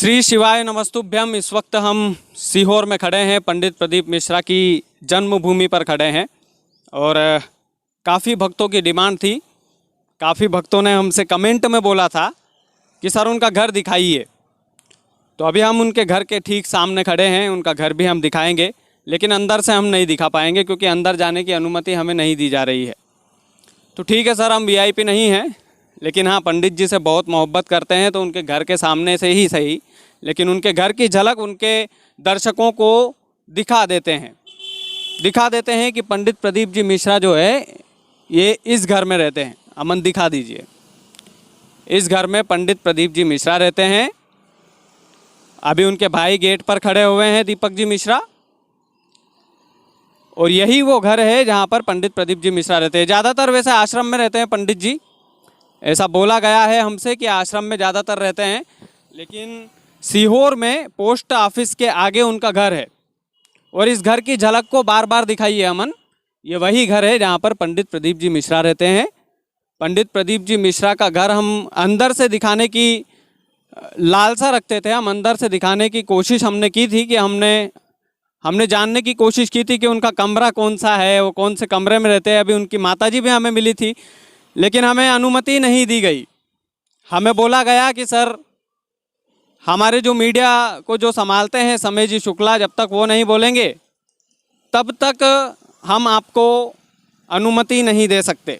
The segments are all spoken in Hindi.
श्री शिवाय नमस्तुभ्यम। इस वक्त हम सीहोर में खड़े हैं, पंडित प्रदीप मिश्रा की जन्मभूमि पर खड़े हैं और काफ़ी भक्तों की डिमांड थी। काफ़ी भक्तों ने हमसे कमेंट में बोला था कि सर उनका घर दिखाइए, तो अभी हम उनके घर के ठीक सामने खड़े हैं। उनका घर भी हम दिखाएंगे, लेकिन अंदर से हम नहीं दिखा पाएंगे क्योंकि अंदर जाने की अनुमति हमें नहीं दी जा रही है। तो ठीक है सर, हम वीआईपी नहीं हैं, लेकिन हाँ पंडित जी से बहुत मोहब्बत करते हैं, तो उनके घर के सामने से ही सही, लेकिन उनके घर की झलक उनके दर्शकों को दिखा देते हैं कि पंडित प्रदीप जी मिश्रा जो है ये इस घर में रहते हैं। अमन दिखा दीजिए, इस घर में पंडित प्रदीप जी मिश्रा रहते हैं। अभी उनके भाई गेट पर खड़े हुए हैं, दीपक जी मिश्रा, और यही वो घर है जहाँ पर पंडित प्रदीप जी मिश्रा रहते हैं। ज़्यादातर वैसे आश्रम में रहते हैं पंडित जी, ऐसा बोला गया है हमसे कि आश्रम में ज़्यादातर रहते हैं, लेकिन सीहोर में पोस्ट ऑफिस के आगे उनका घर है। और इस घर की झलक को बार बार दिखाइए अमन, ये वही घर है जहाँ पर पंडित प्रदीप जी मिश्रा रहते हैं। पंडित प्रदीप जी मिश्रा का घर हम अंदर से दिखाने की लालसा रखते थे, हम अंदर से दिखाने की कोशिश हमने की थी कि हमने जानने की कोशिश की थी कि उनका कमरा कौन सा है, वो कौन से कमरे में रहते हैं। अभी उनकी माताजी भी हमें मिली थी, लेकिन हमें अनुमति नहीं दी गई। हमें बोला गया कि सर हमारे जो मीडिया को जो संभालते हैं समय जी शुक्ला, जब तक वो नहीं बोलेंगे तब तक हम आपको अनुमति नहीं दे सकते।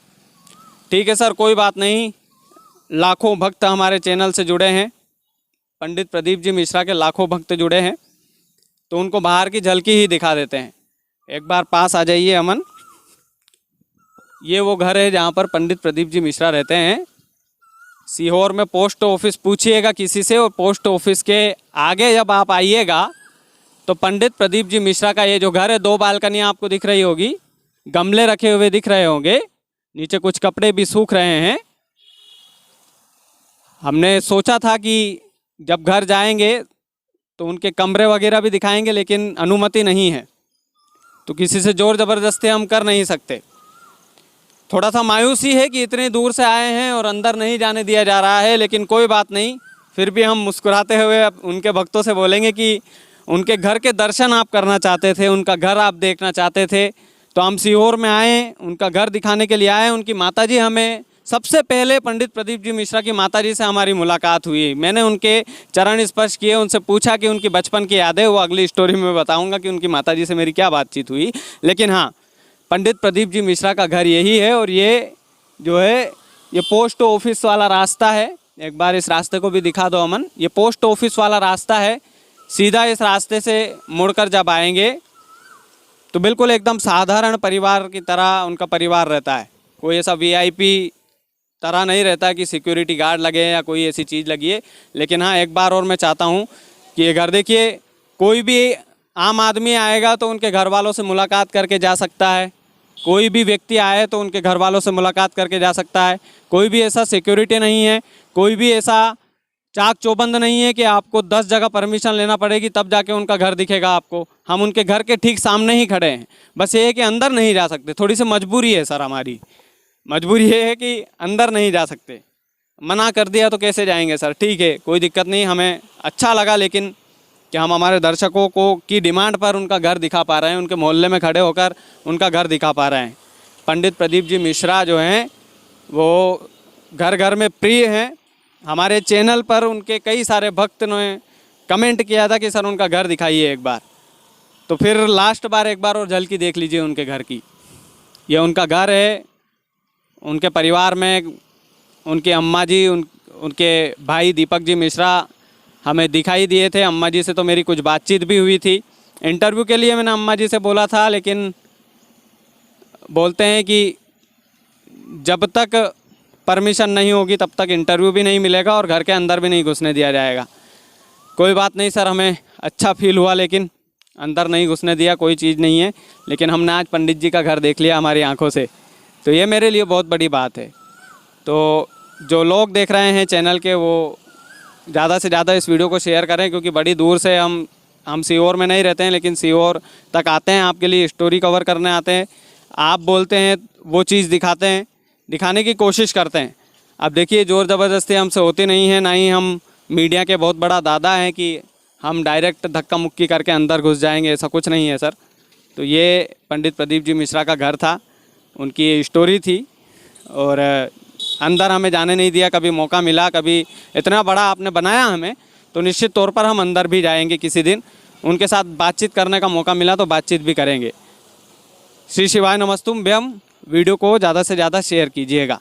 ठीक है सर, कोई बात नहीं। लाखों भक्त हमारे चैनल से जुड़े हैं, पंडित प्रदीप जी मिश्रा के लाखों भक्त जुड़े हैं, तो उनको बाहर की झलकी ही दिखा देते हैं। एक बार पास आ जाइए अमन, ये वो घर है जहाँ पर पंडित प्रदीप जी मिश्रा रहते हैं। सीहोर में पोस्ट ऑफिस पूछिएगा किसी से, और पोस्ट ऑफिस के आगे जब आप आइएगा तो पंडित प्रदीप जी मिश्रा का ये जो घर है, 2 बालकनियाँ आपको दिख रही होगी, गमले रखे हुए दिख रहे होंगे, नीचे कुछ कपड़े भी सूख रहे हैं। हमने सोचा था कि जब घर जाएंगे तो उनके कमरे वगैरह भी दिखाएंगे, लेकिन अनुमति नहीं है, तो किसी से ज़ोर ज़बरदस्ती हम कर नहीं सकते। थोड़ा सा मायूसी है कि इतने दूर से आए हैं और अंदर नहीं जाने दिया जा रहा है, लेकिन कोई बात नहीं। फिर भी हम मुस्कुराते हुए उनके भक्तों से बोलेंगे कि उनके घर के दर्शन आप करना चाहते थे, उनका घर आप देखना चाहते थे, तो हम सीहोर में आए, उनका घर दिखाने के लिए आए। उनकी माताजी, हमें सबसे पहले पंडित प्रदीप जी मिश्रा की माताजी से हमारी मुलाकात हुई। मैंने उनके चरण स्पर्श किए, उनसे पूछा कि उनकी बचपन की यादें, वो अगली स्टोरी में बताऊँगा कि उनकी माताजी से मेरी क्या बातचीत हुई। लेकिन हाँ, पंडित प्रदीप जी मिश्रा का घर यही है, और ये जो है ये पोस्ट ऑफिस वाला रास्ता है। एक बार इस रास्ते को भी दिखा दो अमन, ये पोस्ट ऑफिस वाला रास्ता है। सीधा इस रास्ते से मुड़कर जब आएंगे तो बिल्कुल एकदम साधारण परिवार की तरह उनका परिवार रहता है। कोई ऐसा वीआईपी तरह नहीं रहता कि सिक्योरिटी गार्ड लगे या कोई ऐसी चीज़ लगी है। लेकिन हाँ, एक बार और मैं चाहता हूँ कि ये घर देखिए, कोई भी आम आदमी आएगा तो उनके घर वालों से मुलाकात करके जा सकता है, कोई भी व्यक्ति आए तो उनके घर वालों से मुलाकात करके जा सकता है। कोई भी ऐसा सिक्योरिटी नहीं है, कोई भी ऐसा चाक चौबंद नहीं है कि आपको 10 जगह परमिशन लेना पड़ेगी तब जाके उनका घर दिखेगा आपको। हम उनके घर के ठीक सामने ही खड़े हैं, बस ये है कि अंदर नहीं जा सकते। थोड़ी सी मजबूरी है सर, हमारी मजबूरी ये है कि अंदर नहीं जा सकते। मना कर दिया तो कैसे जाएंगे सर? ठीक है, कोई दिक्कत नहीं, हमें अच्छा लगा, लेकिन कि हम हमारे दर्शकों को की डिमांड पर उनका घर दिखा पा रहे हैं, उनके मोहल्ले में खड़े होकर उनका घर दिखा पा रहे हैं। पंडित प्रदीप जी मिश्रा जो हैं वो घर घर में प्रिय हैं। हमारे चैनल पर उनके कई सारे भक्त ने कमेंट किया था कि सर उनका घर दिखाइए एक बार, तो फिर लास्ट बार एक बार और झलकी देख लीजिए उनके घर की। ये उनका घर है। उनके परिवार में उनकी अम्मा जी, उनके भाई दीपक जी मिश्रा हमें दिखाई दिए थे। अम्मा जी से तो मेरी कुछ बातचीत भी हुई थी। इंटरव्यू के लिए मैंने अम्मा जी से बोला था, लेकिन बोलते हैं कि जब तक परमिशन नहीं होगी तब तक इंटरव्यू भी नहीं मिलेगा और घर के अंदर भी नहीं घुसने दिया जाएगा। कोई बात नहीं सर, हमें अच्छा फील हुआ, लेकिन अंदर नहीं घुसने दिया, कोई चीज़ नहीं है। लेकिन हमने आज पंडित जी का घर देख लिया हमारी आँखों से, तो ये मेरे लिए बहुत बड़ी बात है। तो जो लोग देख रहे हैं चैनल के, वो ज़्यादा से ज़्यादा इस वीडियो को शेयर करें, क्योंकि बड़ी दूर से हम सीहोर में नहीं रहते हैं, लेकिन सीहोर तक आते हैं, आपके लिए स्टोरी कवर करने आते हैं। आप बोलते हैं वो चीज़ दिखाते हैं, दिखाने की कोशिश करते हैं। अब देखिए, ज़ोर ज़बरदस्ती हमसे होती नहीं है, ना ही हम मीडिया के बहुत बड़ा दादा हैं कि हम डायरेक्ट धक्का मुक्की करके अंदर घुस जाएंगे, ऐसा कुछ नहीं है सर। तो ये पंडित प्रदीप जी मिश्रा का घर था, उनकी स्टोरी थी और अंदर हमें जाने नहीं दिया। कभी मौका मिला, कभी इतना बड़ा आपने बनाया हमें, तो निश्चित तौर पर हम अंदर भी जाएंगे किसी दिन। उनके साथ बातचीत करने का मौका मिला तो बातचीत भी करेंगे। श्री शिवाय नमस्तुभ्यम। वीडियो को ज़्यादा से ज़्यादा शेयर कीजिएगा।